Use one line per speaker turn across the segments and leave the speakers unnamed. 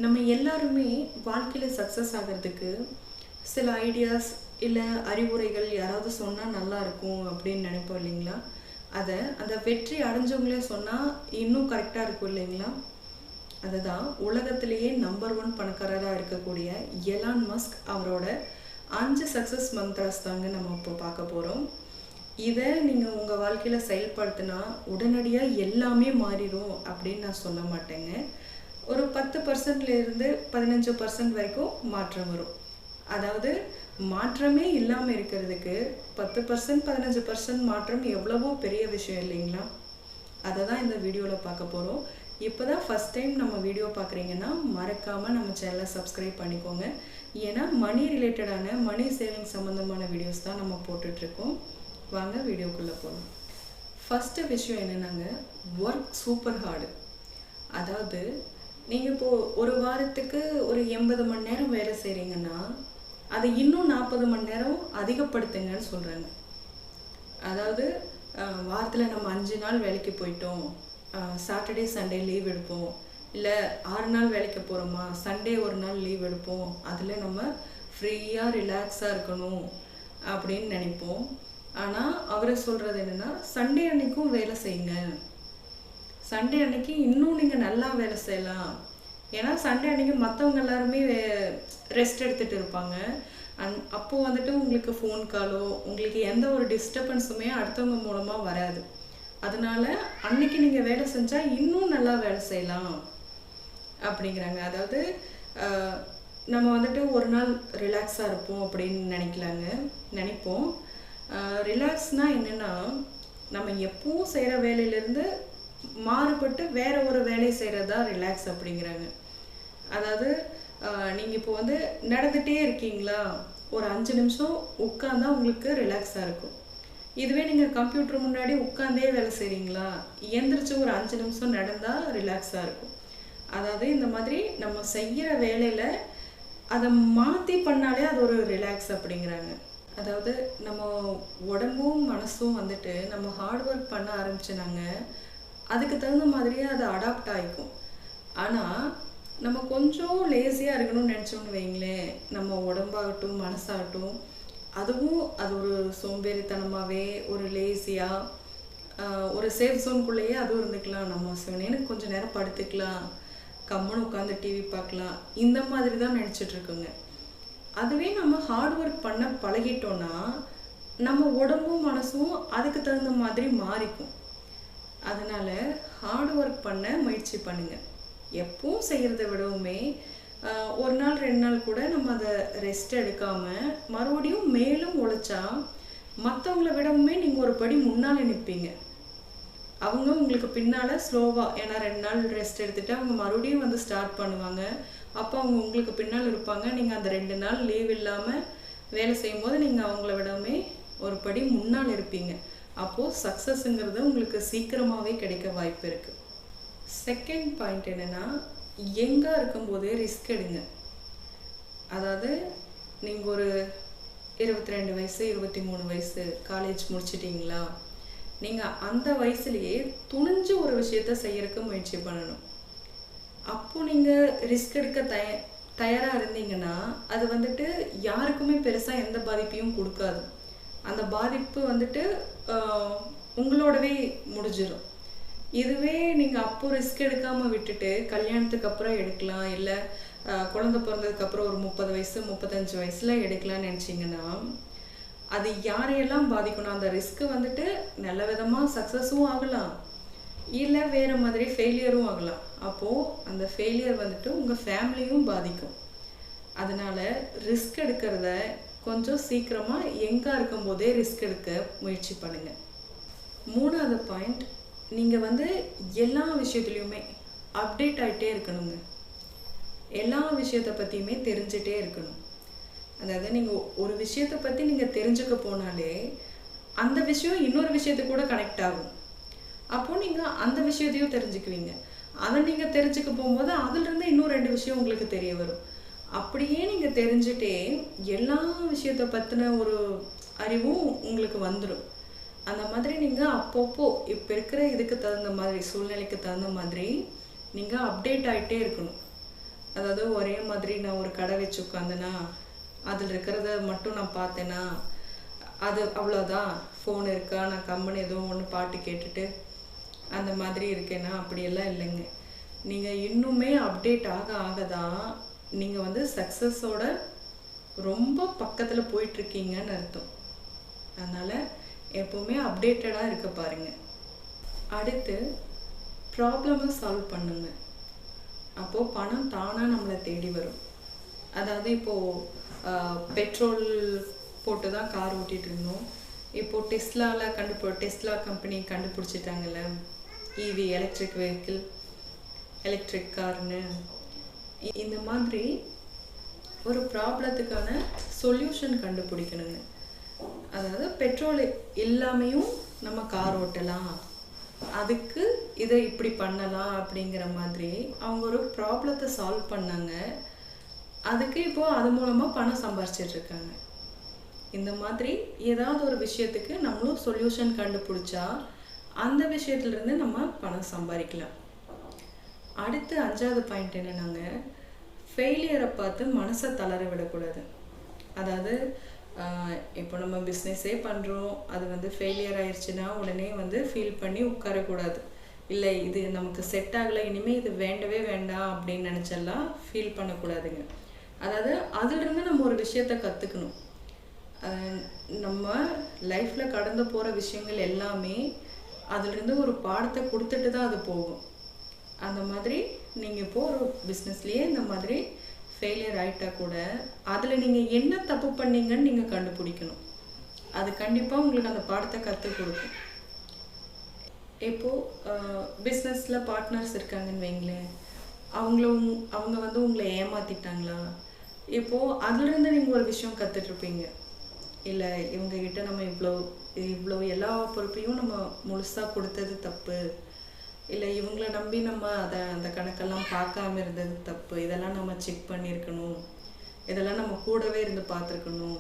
நம்ம எல்லாருமே வாழ்க்கையில் சக்ஸஸ் ஆகிறதுக்கு சில ஐடியாஸ் இல்லை அறிவுரைகள் யாராவது சொன்னால் நல்லா இருக்கும் அப்படின்னு நினைப்போம் இல்லைங்களா? அதை அந்த வெற்றி அடைஞ்சவங்களே சொன்னால் இன்னும் கரெக்டாக இருக்கும் இல்லைங்களா? அதுதான் உலகத்திலேயே நம்பர் 1 பணக்காரராக இருக்கக்கூடிய எலான் மஸ்க் அவரோட 5 சக்ஸஸ் மந்த்ராஸ் தாங்க நம்ம இப்போ பார்க்க போகிறோம். இதை நீங்கள் உங்கள் வாழ்க்கையில் செயல்படுத்தினா உடனடியாக எல்லாமே மாறிடும் அப்படின்னு நான் சொல்ல மாட்டேங்க. ஒரு 10%லேருந்து 15% வரைக்கும் மாற்றம் வரும். அதாவது மாற்றமே இல்லாமல் இருக்கிறதுக்கு 10% 15% மாற்றம் எவ்வளவோ பெரிய விஷயம் இல்லைங்களா? அதை தான் இந்த வீடியோவில் பார்க்க போகிறோம். இப்போ தான் ஃபஸ்ட் டைம் நம்ம வீடியோ பார்க்குறீங்கன்னா மறக்காமல் நம்ம சேனலை சப்ஸ்கிரைப் பண்ணிக்கோங்க. ஏன்னா மணி ரிலேட்டடான மணி சேவிங் சம்மந்தமான வீடியோஸ் தான் நம்ம போட்டுட்ருக்கோம். வாங்க வீடியோக்குள்ளே போகலாம். ஃபஸ்ட்டு விஷயம் என்னென்னாங்க, ஒர்க் சூப்பர் ஹார்டு. அதாவது நீங்கள் இப்போது ஒரு வாரத்துக்கு ஒரு 80 மணி நேரம் வேலை செய்கிறீங்கன்னா அதை இன்னும் 40 மணி நேரம் அதிகப்படுத்துங்கன்னு சொல்கிறாங்க. அதாவது வாரத்தில் நம்ம 5 நாள் வேலைக்கு போயிட்டோம், சாட்டர்டே சண்டே லீவ் எடுப்போம், இல்லை 6 நாள் வேலைக்கு போகிறோமா சண்டே ஒரு நாள் லீவ் எடுப்போம், அதில் நம்ம ஃப்ரீயாக ரிலாக்ஸாக இருக்கணும் அப்படின்னு நினைப்போம். ஆனால் அவரை சொல்கிறது என்னென்னா, சண்டே அன்னைக்கும் வேலை செய்யுங்க. சண்டே அன்னைக்கு இன்னும் நீங்கள் நல்லா வேலை செய்யலாம். ஏன்னா சண்டே அன்னைக்கு மற்றவங்க எல்லாருமே ரெஸ்ட் எடுத்துகிட்டு இருப்பாங்க. அப்போது வந்துட்டு உங்களுக்கு ஃபோன் காலோ உங்களுக்கு எந்த ஒரு டிஸ்டர்பன்ஸுமே அடுத்தவங்க மூலமாக வராது. அதனால அன்னைக்கு நீங்கள் வேலை செஞ்சால் இன்னும் நல்லா வேலை செய்யலாம் அப்படிங்கிறாங்க. அதாவது நம்ம வந்துட்டு ஒரு நாள் ரிலாக்ஸாக இருப்போம் அப்படின்னு நினைப்போம். ரிலாக்ஸ்னால் என்னென்னா, நம்ம எப்பவும் செய்கிற வேலையிலேருந்து மாறுபட்டு வேற ஒரு வேலை செய்கிறது தான் ரிலாக்ஸ் அப்படிங்கிறாங்க. அதாவது நீங்கள் இப்போ வந்து நடந்துகிட்டே இருக்கீங்களா, ஒரு 5 நிமிஷம் உட்காந்தா உங்களுக்கு ரிலாக்ஸாக இருக்கும். இதுவே நீங்கள் கம்ப்யூட்டர் முன்னாடி உட்காந்தே வேலை செய்கிறீங்களா, எந்திரிச்சு ஒரு 5 நிமிஷம் நடந்தால் ரிலாக்ஸாக இருக்கும். அதாவது இந்த மாதிரி நம்ம செய்கிற வேலையில் அதை மாற்றி பண்ணாலே அது ஒரு ரிலாக்ஸ் அப்படிங்கிறாங்க. அதாவது நம்ம உடம்பும் மனசும் வந்துட்டு நம்ம ஹார்ட் ஒர்க் பண்ண ஆரம்பிச்சோனாங்க அதுக்கு தகுந்த மாதிரியே அது அடாப்ட் ஆகிக்கும். ஆனால் நம்ம கொஞ்சம் லேசியாக இருக்கணும்னு நினச்சோன்னு வைங்களேன், நம்ம உடம்பாகட்டும் மனசாகட்டும் அதுவும் அது ஒரு சோம்பேறித்தனமாகவே ஒரு லேசியாக ஒரு சேஃப் ஜோனுக்குள்ளேயே அதுவும் இருந்துக்கலாம். நம்ம சிவனேன்னு கொஞ்சம் நேரம் படுத்துக்கலாம், கம்முன்னு உட்காந்து டிவி பார்க்கலாம், இந்த மாதிரி தான் நினச்சிட்ருக்குங்க. அதுவே நம்ம ஹார்ட் ஒர்க் பண்ண பழகிட்டோன்னா நம்ம உடம்பும் மனசும் அதுக்கு தகுந்த மாதிரி மாறிக்கும். அதனால் ஹார்ட் ஒர்க் பண்ண முயற்சி பண்ணுங்கள். எப்பவும் செய்கிறத விடவுமே ஒரு நாள் 2 நாள் கூட நம்ம அதை ரெஸ்ட் எடுக்காமல் மறுபடியும் மேலும் உழைச்சா மற்றவங்கள விடவுமே நீங்கள் ஒரு படி முன்னால் நிற்பீங்க. அவங்க உங்களுக்கு பின்னால் ஸ்லோவாக, ஏன்னா 2 நாள் ரெஸ்ட் எடுத்துகிட்டு அவங்க மறுபடியும் வந்து ஸ்டார்ட் பண்ணுவாங்க. அப்போ அவங்க உங்களுக்கு பின்னால் இருப்பாங்க. நீங்கள் அந்த 2 நாள் லீவ் இல்லாமல் வேலை செய்யும்போது நீங்கள் அவங்கள விடவுமே ஒரு படி முன்னால் இருப்பீங்க. அப்போது சக்ஸஸ்ங்கிறது உங்களுக்கு சீக்கிரமாகவே கிடைக்க வாய்ப்பு இருக்குது. செகண்ட் பாயிண்ட் என்னென்னா, எங்கே இருக்கும்போதே ரிஸ்க் எடுங்க. அதாவது நீங்கள் ஒரு 22 வயசு 23 வயசு காலேஜ் முடிச்சிட்டிங்களா, நீங்கள் அந்த வயசுலேயே துணிஞ்சு ஒரு விஷயத்த செய்யறதுக்கு முயற்சி பண்ணணும். அப்போது நீங்கள் ரிஸ்க் எடுக்க தயாராக இருந்தீங்கன்னா அது வந்துட்டு யாருக்குமே பெருசாக எந்த பாதிப்பையும் கொடுக்காது. அந்த பாதிப்பு வந்துட்டு உங்களோடவே முடிஞ்சிடும். இதுவே நீங்கள் அப்போ ரிஸ்க் எடுக்காமல் விட்டுட்டு கல்யாணத்துக்கு அப்புறம் எடுக்கலாம், இல்லை குழந்தை பிறந்ததுக்கப்புறம் ஒரு 30 வயசு 35 வயசில் எடுக்கலாம்னு நினச்சிங்கன்னா அது யாரையெல்லாம் பாதிக்கணும். அந்த ரிஸ்க்கு வந்துட்டு நல்ல விதமாக சக்ஸஸும் ஆகலாம், இல்லை வேறு மாதிரி ஃபெயிலியரும் ஆகலாம். அப்போது அந்த ஃபெயிலியர் வந்துட்டு உங்கள் ஃபேமிலியும் பாதிக்கும். அதனால் ரிஸ்க் எடுக்கிறத கொஞ்சம் சீக்கிரமாக எங்கே இருக்கும்போதே ரிஸ்க் எடுக்க முயற்சி பண்ணுங்கள். 3வது பாயிண்ட், நீங்கள் வந்து எல்லா விஷயத்துலையுமே அப்டேட் ஆகிட்டே இருக்கணுங்க. எல்லா விஷயத்தை பற்றியுமே தெரிஞ்சிட்டே இருக்கணும். அதாவது நீங்கள் ஒரு விஷயத்தை பற்றி நீங்கள் தெரிஞ்சுக்க போனாலே அந்த விஷயம் இன்னொரு விஷயத்துக்கு கூட கனெக்ட் ஆகும். அப்போது நீங்கள் அந்த விஷயத்தையும் தெரிஞ்சுக்குவீங்க. அதை நீங்கள் தெரிஞ்சுக்க போகும்போது அதிலிருந்து இன்னும் 2 விஷயம் உங்களுக்கு தெரிய வரும். அப்படியே நீங்கள் தெரிஞ்சுட்டே எல்லா விஷயத்தை பற்றின ஒரு அறிவும் உங்களுக்கு வந்துடும். அந்த மாதிரி நீங்கள் அப்பப்போ இப்போ இருக்கிற இதுக்கு தகுந்த மாதிரி சூழ்நிலைக்கு தகுந்த மாதிரி நீங்கள் அப்டேட் ஆகிட்டே இருக்கணும். அதாவது ஒரே மாதிரி நான் ஒரு கடை வச்சு உட்காந்தேன்னா அதில் இருக்கிறத மட்டும் நான் பார்த்தேன்னா அது அவ்வளோதான். ஃபோன் இருக்கா, நான் கம்முன்னு ஏதோ ஒன்று பாட்டு கேட்டுட்டு அந்த மாதிரி இருக்கேன்னா அப்படியெல்லாம் இல்லைங்க. நீங்கள் இன்னுமே அப்டேட் ஆக ஆக தான் நீங்கள் வந்து சக்ஸஸோட ரொம்ப பக்கத்தில் போயிட்டுருக்கீங்கன்னு அர்த்தம். அதனால் எப்போவுமே அப்டேட்டடாக இருக்க பாருங்கள். அடுத்து ப்ராப்ளமை சால்வ் பண்ணுங்க. அப்போது பணம் தானாக நம்மளை தேடி வரும். அதாவது இப்போது பெட்ரோல் போட்டு தான் கார் ஓட்டிகிட்டு இருந்தோம். இப்போது டெஸ்லா கம்பெனி கண்டுபிடிச்சிட்டாங்கல்ல, இவி எலக்ட்ரிக் வெஹிக்கிள், எலக்ட்ரிக் கார்னு. இந்த மாதிரி ஒரு ப்ராப்ளத்துக்கான சொல்யூஷன் கண்டுபிடிக்கணுங்க. அதாவது பெட்ரோல் இல்லாமையும் நம்ம கார் ஓட்டலாம், அதுக்கு இதை இப்படி பண்ணலாம் அப்படிங்கிற மாதிரி அவங்க ஒரு ப்ராப்ளத்தை சால்வ் பண்ணாங்க. அதுக்கு இப்போது அது மூலமாக பணம் சம்பாரிச்சிட்ருக்காங்க. இந்த மாதிரி ஏதாவது ஒரு விஷயத்துக்கு நம்மளும் சொல்யூஷன் கண்டுபிடிச்சா அந்த விஷயத்துலேருந்து நம்ம பணம் சம்பாதிக்கலாம். அடுத்து 5வது பாயிண்ட் என்னன்னாங்க, ஃபெயிலியரை பார்த்து மனசை தளர விடக்கூடாது. அதாவது இப்போ நம்ம பிஸ்னஸே பண்ணுறோம், அது வந்து ஃபெயிலியர் ஆயிடுச்சுன்னா உடனே வந்து ஃபீல் பண்ணி உட்காரக்கூடாது. இல்லை இது நமக்கு செட் ஆகலை, இனிமேல் இது வேண்டவே வேண்டாம் அப்படின்னு நினச்செல்லாம் ஃபீல் பண்ணக்கூடாதுங்க. அதாவது அதிலிருந்து நம்ம ஒரு விஷயத்தை கற்றுக்கணும். நம்ம லைஃப்பில் கடந்து போகிற விஷயங்கள் எல்லாமே அதிலிருந்து ஒரு பாடத்தை கொடுத்துட்டு தான் அது போகும். அந்த மாதிரி நீங்கள் இப்போது ஒரு பிஸ்னஸ்லேயே இந்த மாதிரி ஃபெயிலியர் ஆகிட்டா கூட அதில் நீங்கள் என்ன தப்பு பண்ணீங்கன்னு நீங்கள் கண்டுபிடிக்கணும். அது கண்டிப்பாக உங்களுக்கு அந்த பாடத்தை கற்றுக் கொடுக்கும். இப்போது பிஸ்னஸில் பார்ட்னர்ஸ் இருக்காங்கன்னு வைங்களேன், அவங்க வந்து உங்களை ஏமாற்றிட்டாங்களா, இப்போது அதுலேருந்து நீங்கள் ஒரு விஷயம் கற்றுட்ருப்பீங்க. இல்லை இவங்ககிட்ட நம்ம இவ்வளோ எல்லா பொறுப்பையும் நம்ம முழுசாக கொடுத்தது தப்பு, இல்லை இவங்கள நம்பி நம்ம அந்த கணக்கெல்லாம் பார்க்காம இருந்தது தப்பு, இதெல்லாம் நம்ம செக் பண்ணியிருக்கணும், இதெல்லாம் நம்ம கூடவே இருந்து பார்த்துருக்கணும்,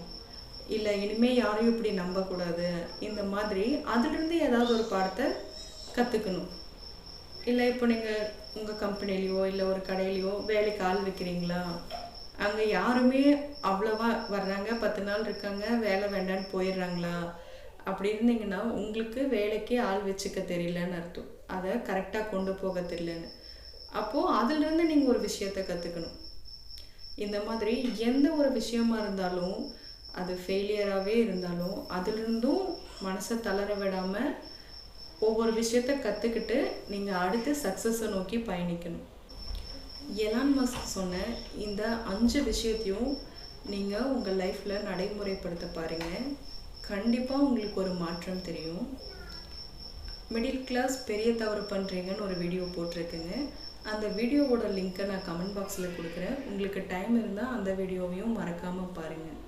இல்லை இனிமேல் யாரையும் இப்படி நம்பக்கூடாது. இந்த மாதிரி அதுலேருந்து ஏதாவது ஒரு பாடத்தை கற்றுக்கணும். இல்லை இப்போ நீங்கள் உங்கள் கம்பெனிலேயோ இல்லை ஒரு கடையிலையோ வேலைக்கு ஆள் வைக்கிறீங்களா, அங்கே யாருமே அவ்வளோவா வர்றாங்க, 10 நாள் இருக்காங்க, வேலை வேண்டான்னு போயிடுறாங்களா, அப்படி இருந்தீங்கன்னா உங்களுக்கு வேலைக்கே ஆள் வச்சுக்க தெரியலன்னு அர்த்தம். அதை கரெக்டாக கொண்டு போக தெரியலன்னு. அப்போது அதிலிருந்து நீங்கள் ஒரு விஷயத்தை கற்றுக்கணும். இந்த மாதிரி எந்த ஒரு விஷயமா இருந்தாலும், அது ஃபெயிலியராகவே இருந்தாலும் அதிலிருந்தும் மனசை தளர விடாமல் ஒவ்வொரு விஷயத்தை கற்றுக்கிட்டு நீங்கள் அடுத்து சக்ஸஸை நோக்கி பயணிக்கணும். எலான் மஸ்க் சொன்ன இந்த 5 விஷயத்தையும் நீங்கள் உங்கள் லைஃப்பில் நடைமுறைப்படுத்த பாருங்கள். கண்டிப்பாக உங்களுக்கு ஒரு மாற்றம் தெரியும். மிடில் கிளாஸ் பெரிய தவறு பண்ணுறீங்கன்னு ஒரு வீடியோ போட்டிருக்குங்க. அந்த வீடியோவோட லிங்க்கை நான் கமெண்ட் பாக்ஸில் கொடுக்குறேன். உங்களுக்கு டைம் இருந்தால் அந்த வீடியோவையும் மறக்காமல் பாருங்கள்.